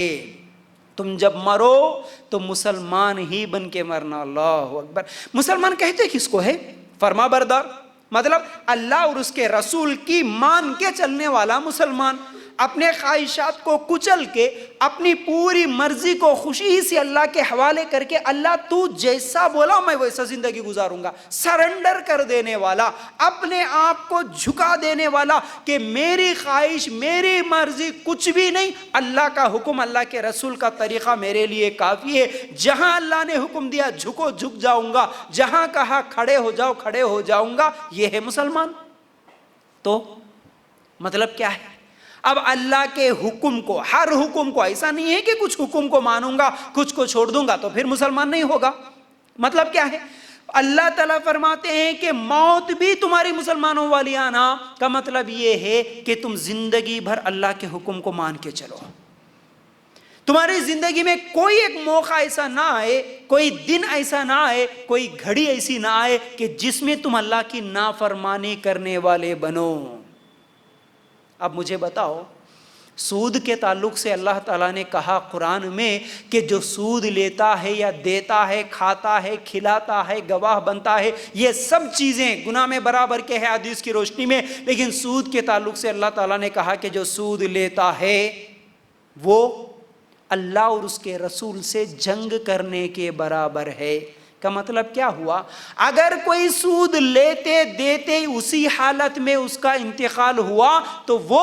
تم جب مرو تو مسلمان ہی بن کے مرنا. اللہ اکبر. مسلمان کہتے کس کو ہے؟ فرما بردار، مطلب اللہ اور اس کے رسول کی مان کے چلنے والا مسلمان. اپنے خواہشات کو کچل کے اپنی پوری مرضی کو خوشی سے اللہ کے حوالے کر کے اللہ تو جیسا بولا میں ویسا زندگی گزاروں گا. سرنڈر کر دینے والا، اپنے آپ کو جھکا دینے والا کہ میری خواہش میری مرضی کچھ بھی نہیں، اللہ کا حکم اللہ کے رسول کا طریقہ میرے لیے کافی ہے. جہاں اللہ نے حکم دیا جھکو جھک جاؤں گا، جہاں کہا کھڑے ہو جاؤ کھڑے ہو جاؤں گا. یہ ہے مسلمان. تو مطلب کیا ہے؟ اب اللہ کے حکم کو، ہر حکم کو، ایسا نہیں ہے کہ کچھ حکم کو مانوں گا کچھ کو چھوڑ دوں گا تو پھر مسلمان نہیں ہوگا. مطلب کیا ہے؟ اللہ تعالیٰ فرماتے ہیں کہ موت بھی تمہاری مسلمانوں والی آنا کا مطلب یہ ہے کہ تم زندگی بھر اللہ کے حکم کو مان کے چلو. تمہاری زندگی میں کوئی ایک موقع ایسا نہ آئے، کوئی دن ایسا نہ آئے، کوئی گھڑی ایسی نہ آئے کہ جس میں تم اللہ کی نافرمانی کرنے والے بنو. اب مجھے بتاؤ، سود کے تعلق سے اللہ تعالیٰ نے کہا قرآن میں کہ جو سود لیتا ہے یا دیتا ہے، کھاتا ہے، کھلاتا ہے، گواہ بنتا ہے، یہ سب چیزیں گناہ میں برابر کے ہیں حدیث کی روشنی میں. لیکن سود کے تعلق سے اللہ تعالیٰ نے کہا کہ جو سود لیتا ہے وہ اللہ اور اس کے رسول سے جنگ کرنے کے برابر ہے. کا مطلب کیا ہوا؟ اگر کوئی سود لیتے دیتے اسی حالت میں اس کا انتقال ہوا تو وہ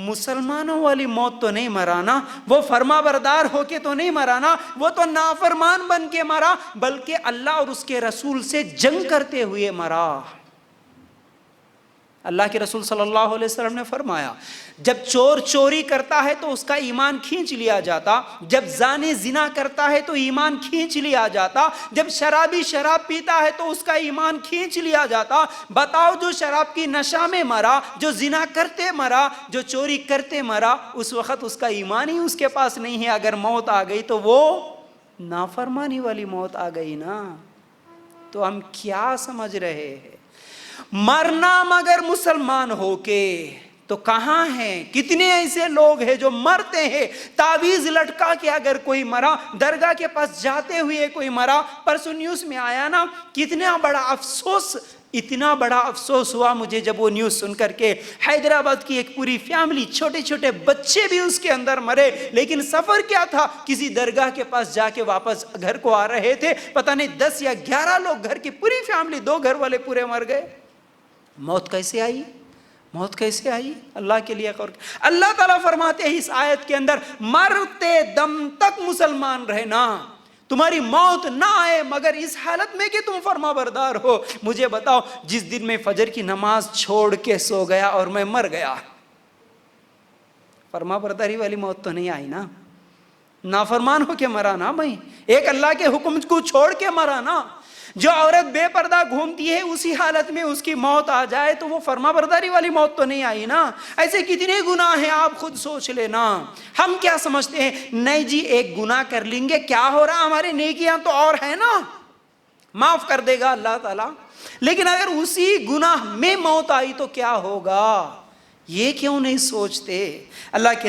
مسلمانوں والی موت تو نہیں مرانا، وہ فرما بردار ہو کے تو نہیں مرانا، وہ تو نافرمان بن کے مرا، بلکہ اللہ اور اس کے رسول سے جنگ کرتے ہوئے مرا. اللہ کے رسول صلی اللہ علیہ وسلم نے فرمایا جب چور چوری کرتا ہے تو اس کا ایمان کھینچ لیا جاتا، جب زانی زنا کرتا ہے تو ایمان کھینچ لیا جاتا، جب شرابی شراب پیتا ہے تو اس کا ایمان کھینچ لیا جاتا. بتاؤ، جو شراب کی نشہ میں مرا، جو زنا کرتے مرا، جو چوری کرتے مرا، اس وقت اس کا ایمان ہی اس کے پاس نہیں ہے. اگر موت آ گئی تو وہ نافرمانی والی موت آ گئی نا. تو ہم کیا سمجھ رہے ہیں؟ مرنا مگر مسلمان ہو کے تو کہاں ہیں؟ کتنے ایسے لوگ ہیں جو مرتے ہیں تعویذ لٹکا کے. اگر کوئی مرا، درگاہ کے پاس جاتے ہوئے کوئی مرا، پرسوں نیوز میں آیا نا، کتنا بڑا افسوس، اتنا بڑا افسوس ہوا مجھے جب وہ نیوز سن کر کے. حیدرآباد کی ایک پوری فیملی، چھوٹے چھوٹے بچے بھی اس کے اندر مرے. لیکن سفر کیا تھا؟ کسی درگاہ کے پاس جا کے واپس گھر کو آ رہے تھے. پتہ نہیں 10 یا 11 لوگ، گھر کی پوری فیملی، 2 گھر والے پورے مر گئے. موت کیسے آئی؟ موت کیسے آئی؟ اللہ کے لیے غور. اللہ تعالیٰ فرماتے ہیں اس آیت کے اندر، مرتے دم تک مسلمان رہنا، تمہاری موت نہ آئے مگر اس حالت میں کہ تم فرما بردار ہو. مجھے بتاؤ، جس دن میں فجر کی نماز چھوڑ کے سو گیا اور میں مر گیا، فرما برداری والی موت تو نہیں آئی نا؟ نافرمان ہو کے مرا نا میں، ایک اللہ کے حکم کو چھوڑ کے مرا نا. جو عورت بے پردہ گھومتی ہے اسی حالت میں اس کی موت آ جائے تو وہ فرما برداری والی موت تو نہیں آئی نا. ایسے کتنے گناہ ہیں آپ خود سوچ لینا. ہم کیا سمجھتے ہیں؟ نہیں جی ایک گناہ کر لیں گے کیا ہو رہا، ہمارے نیکیاں تو اور ہیں نا، معاف کر دے گا اللہ تعالیٰ. لیکن اگر اسی گناہ میں موت آئی تو کیا ہوگا؟ یہ کیوں نہیں سوچتے؟ اللہ کے